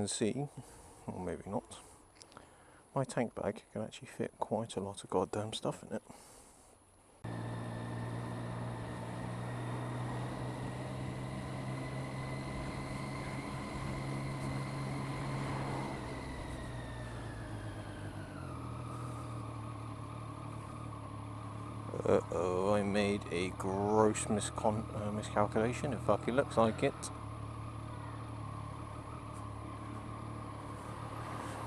can see, or maybe not, my tank bag can actually fit quite a lot of goddamn stuff in it. Uh-oh, I made a gross miscalculation. It fucking looks like it.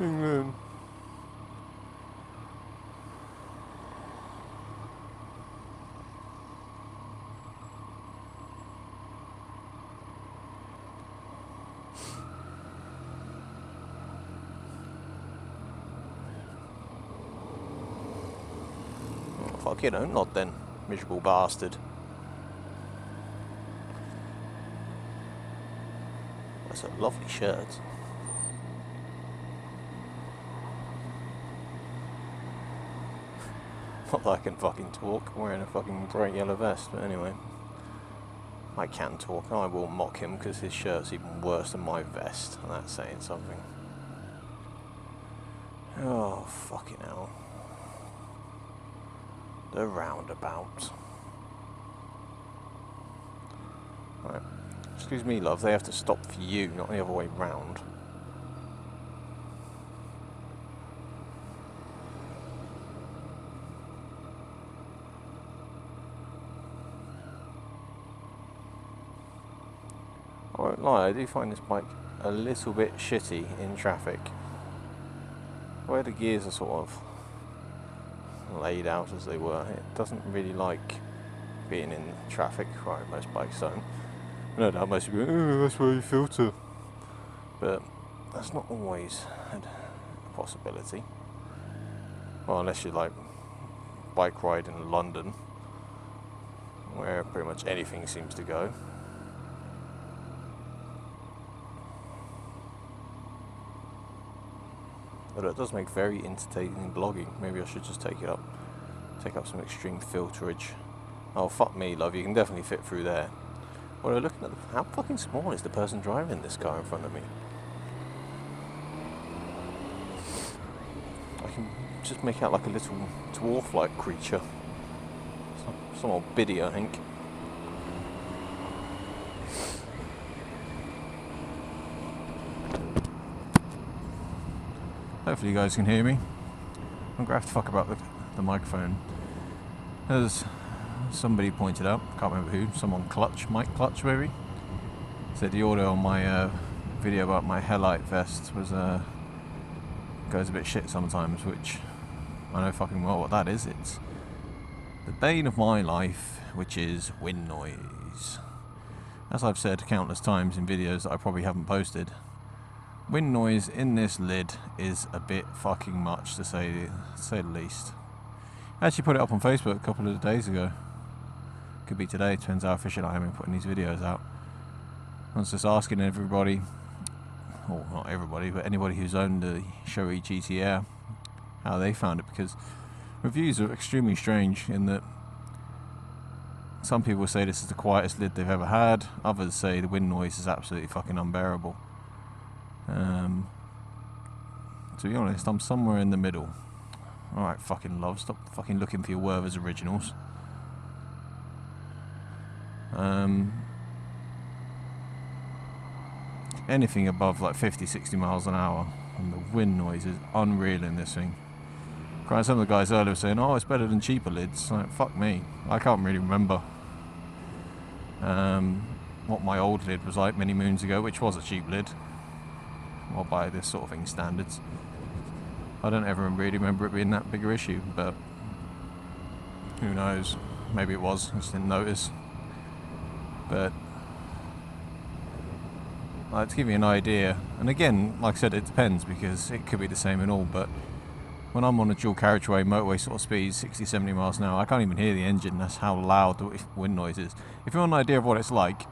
England. Fuck you, don't nod then, miserable bastard. That's a lovely shirt. Not that I can fucking talk, wearing a fucking bright yellow vest, but anyway. I can talk, and I will mock him because his shirt's even worse than my vest, and that's saying something. Oh, fucking hell. The roundabout. Right. Excuse me, love, they have to stop for you, not the other way round. I won't lie, I do find this bike a little bit shitty in traffic. Where the gears are sort of laid out as they were, it doesn't really like being in traffic. Right, most bikes don't. No doubt most people go, oh, that's where you filter. But that's not always a possibility. Well, unless you like bike ride in London, where pretty much anything seems to go. But it does make very entertaining blogging. Maybe I should just take up some extreme filterage. Oh fuck me, love, you can definitely fit through there. Well, looking at how fucking small is the person driving this car in front of me? I can just make out like a little dwarf-like creature. Some old biddy, I think. Hopefully you guys can hear me. I'm gonna have to fuck about the microphone. As somebody pointed out, can't remember who, someone Mike Clutch maybe, said the audio on my video about my Hellite vest was goes a bit shit sometimes, which I know fucking well what that is. It's the bane of my life, which is wind noise. As I've said countless times in videos that I probably haven't posted, wind noise in this lid is a bit fucking much, to say the least. I actually put it up on Facebook a couple of days ago. Could be today, depends how efficient I am in putting these videos out. I was just asking everybody, or not everybody, but anybody who's owned the Shoei GT Air, how they found it, because reviews are extremely strange in that some people say this is the quietest lid they've ever had, others say the wind noise is absolutely fucking unbearable. To be honest, I'm somewhere in the middle. Alright, fucking love, stop fucking looking for your Werther's originals. Anything above like 50-60 miles an hour, and the wind noise is unreal in this thing. Some of the guys earlier were saying, oh, it's better than cheaper lids. Like, fuck me, I can't really remember what my old lid was like many moons ago, which was a cheap lid, well, by this sort of thing standards. I don't ever really remember it being that big an issue, but who knows, maybe it was, I just didn't notice. But to give you an idea, and again, like I said, it depends, because it could be the same in all, but when I'm on a dual carriageway, motorway sort of speeds, 60-70 miles an hour, I can't even hear the engine, that's how loud the wind noise is. If you want an idea of what it's like,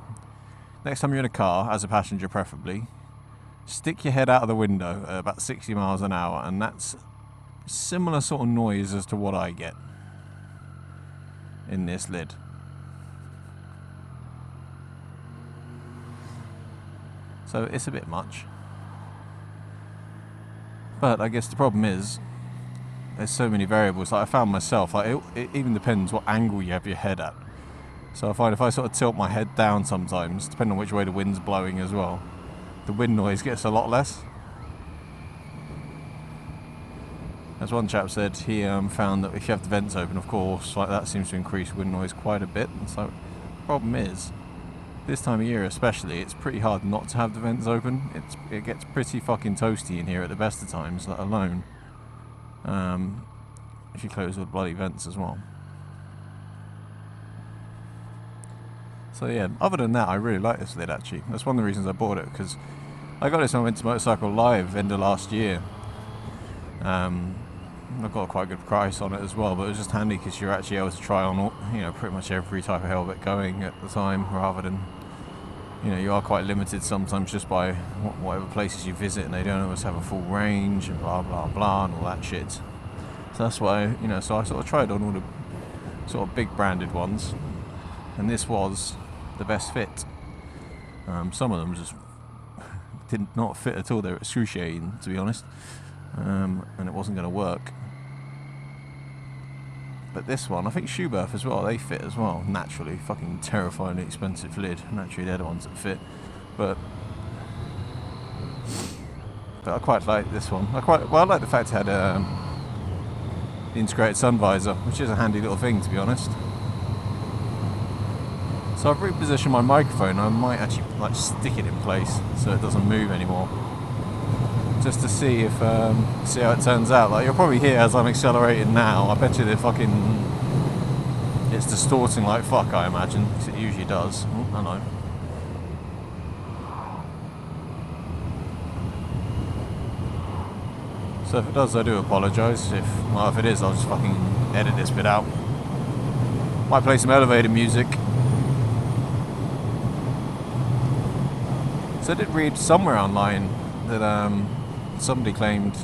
next time you're in a car, as a passenger preferably, stick your head out of the window at about 60 miles an hour, and that's similar sort of noise as to what I get in this lid. So it's a bit much. But I guess the problem is there's so many variables. Like I found myself, like it even depends what angle you have your head at. So I find if I sort of tilt my head down sometimes, depending on which way the wind's blowing as well, the wind noise gets a lot less. As one chap said, he found that if you have the vents open, of course, like that seems to increase wind noise quite a bit. And so the problem is, this time of year especially, it's pretty hard not to have the vents open. It gets pretty fucking toasty in here at the best of times, let alone if you close all the bloody vents as well. So yeah, other than that, I really like this lid actually. That's one of the reasons I bought it, because I got this when I went to Motorcycle Live end of last year. I got a quite good price on it as well, but it was just handy because you're actually able to try on all, pretty much every type of helmet going at the time, rather than, you are quite limited sometimes just by whatever places you visit, and they don't always have a full range and blah blah blah and all that shit. So that's why, so I sort of tried on all the sort of big branded ones, and this was the best fit. Some of them just did not fit at all. They were excruciating, to be honest, and it wasn't going to work. But this one, I think Shoei as well, they fit as well, naturally. Fucking terrifyingly expensive lid. Naturally they're the ones that fit. But I quite like this one. I like the fact it had the integrated sun visor, which is a handy little thing, to be honest. So I've repositioned my microphone. I might actually stick it in place so it doesn't move anymore, just to see if see how it turns out. Like, you'll probably hear as I'm accelerating now, I bet you it's distorting like fuck, I imagine, because it usually does. Oh, I know. So if it does, I do apologise. If it is, I'll just fucking edit this bit out. Might play some elevator music. So I did read somewhere online that somebody claimed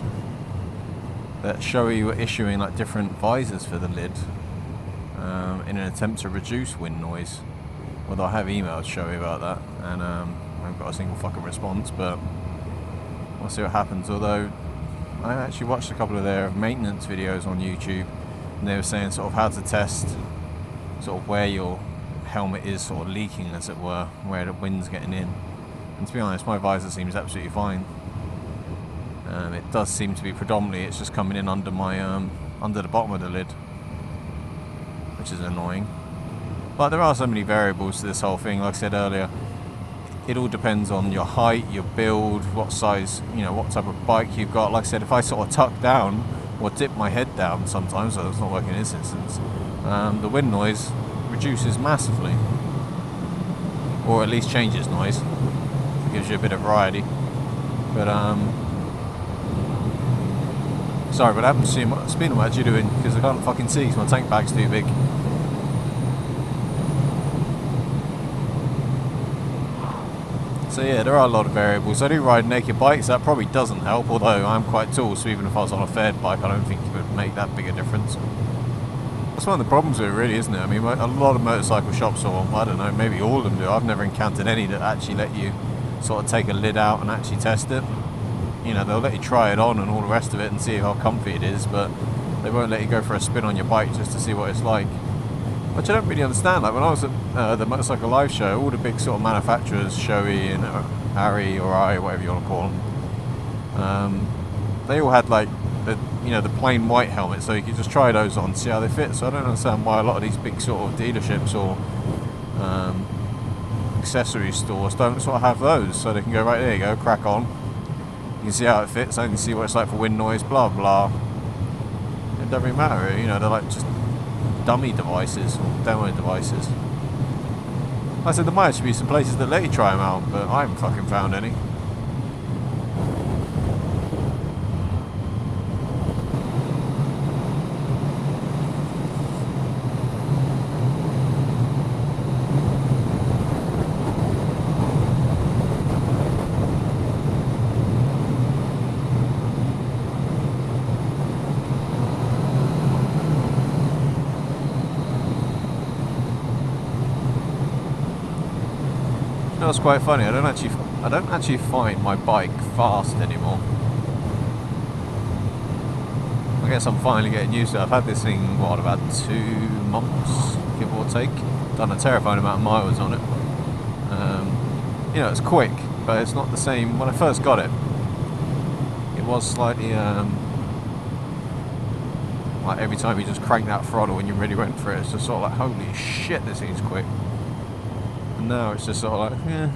that Shoei were issuing like different visors for the lid in an attempt to reduce wind noise. Although I have emailed Shoei about that, and I haven't got a single fucking response, but we'll see what happens. Although I actually watched a couple of their maintenance videos on YouTube, and they were saying sort of how to test sort of where your helmet is sort of leaking, as it were, where the wind's getting in. And to be honest, my visor seems absolutely fine. It does seem to be predominantly, it's just coming in under my under the bottom of the lid, which is annoying. But there are so many variables to this whole thing. Like I said earlier, it all depends on your height, your build, what size, what type of bike you've got. Like I said, if I sort of tuck down or dip my head down sometimes, so it's not working in this instance, the wind noise reduces massively, or at least changes noise. It gives you a bit of variety. But sorry, but I haven't seen what speed I'm actually doing, because I can't fucking see because my tank bag's too big. So yeah, there are a lot of variables. I do ride naked bikes, that probably doesn't help, although I'm quite tall, so even if I was on a faired bike, I don't think it would make that big a difference. That's one of the problems with it, really, isn't it? I mean, a lot of motorcycle shops, or I don't know, maybe all of them do. I've never encountered any that actually let you sort of take a lid out and actually test it. They'll let you try it on and all the rest of it and see how comfy it is, but they won't let you go for a spin on your bike just to see what it's like. Which I don't really understand. Like when I was at the Motorcycle Live show, all the big sort of manufacturers, Shoei and Ari or I, whatever you want to call them, they all had like the plain white helmet, so you could just try those on, see how they fit. So I don't understand why a lot of these big sort of dealerships or accessory stores don't sort of have those, so they can go, right, there you go, crack on. You can see how it fits, I can see what it's like for wind noise, blah blah. It doesn't really matter, they're like just dummy devices or demo devices. Like I said, there might actually be some places that let you try them out, but I haven't fucking found any. It's quite funny. I don't actually find my bike fast anymore. I guess I'm finally getting used to it. I've had this thing, what, about 2 months, give or take. Done a terrifying amount of miles on it. You know, it's quick, but it's not the same. When I first got it, it was slightly, like every time you just crank that throttle and you really went for it, it's just sort of like, holy shit, this thing's quick. And now it's just sort of like, yeah,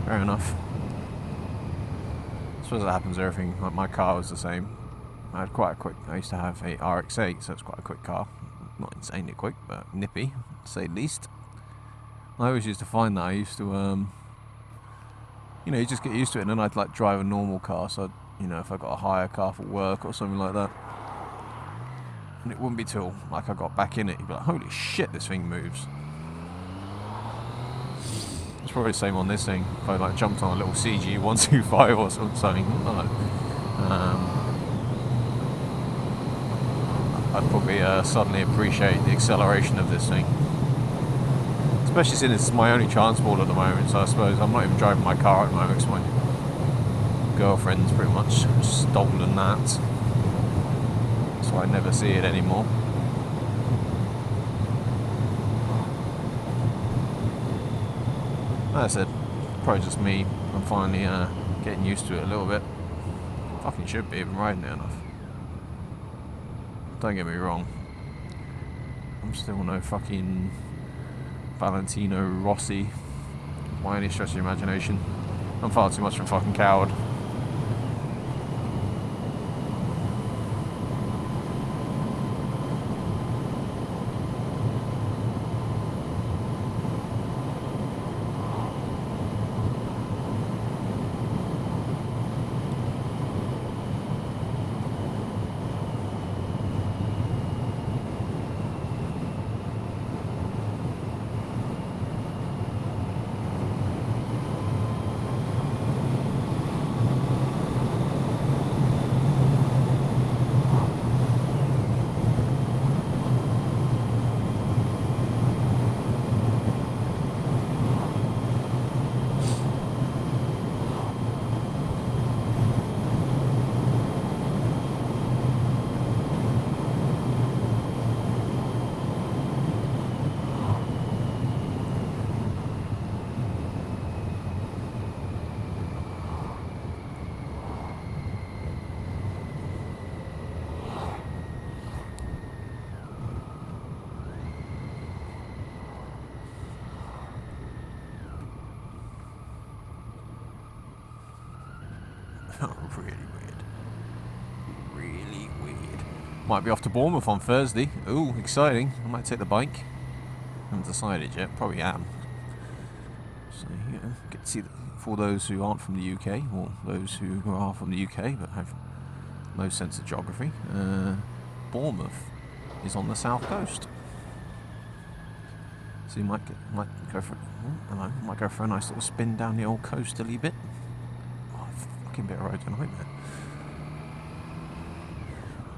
fair enough. I suppose that happens to everything. Like my car was the same. I had quite a quick, I used to have a RX-8, so it's quite a quick car. Not insanely quick, but nippy, to say the least. I always used to find that I used to, you know, you just get used to it, and then I'd like drive a normal car, so, you know, if I got a hire car for work or something like that, and it wouldn't be till, like, I got back in it, you'd be like, holy shit, this thing moves. It's probably the same on this thing. If I, like, jumped on a little CG 125 or something, I don't know. I'd probably suddenly appreciate the acceleration of this thing. Especially since it's my only transport at the moment, so I suppose I'm not even driving my car at the moment because my girlfriend's pretty much stolen that. So I never see it anymore. Like I said, probably just me. I'm finally getting used to it a little bit. Fucking should be, I've been riding it enough. Don't get me wrong. I'm still no fucking Valentino Rossi by any stretch of the imagination. I'm far too much of a fucking coward. Really weird. Really weird. Might be off to Bournemouth on Thursday. Ooh, exciting. I might take the bike. Haven't decided yet. Probably am. So, yeah, get to see for those who aren't from the UK, or those who are from the UK but have no sense of geography, Bournemouth is on the south coast. So you might go for a nice little spin down the old coastally bit. Bit of road tonight, man.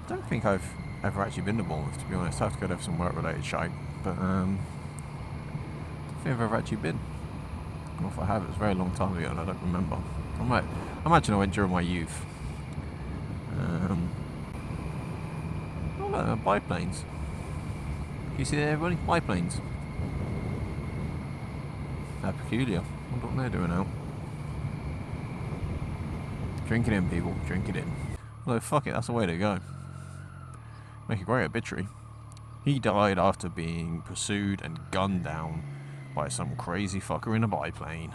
I don't think I've ever actually been to Bournemouth, to be honest. I have to go there for some work-related shite, but I don't think I've ever actually been. Or if I have, it was a very long time ago and I don't remember. I imagine I went during my youth. Oh look, biplanes. Can you see there, everybody? Biplanes. How peculiar. I wonder what they're doing out. Drink it in, people. Drink it in. Although, fuck it, that's the way to go. Make a great obituary. He died after being pursued and gunned down by some crazy fucker in a biplane.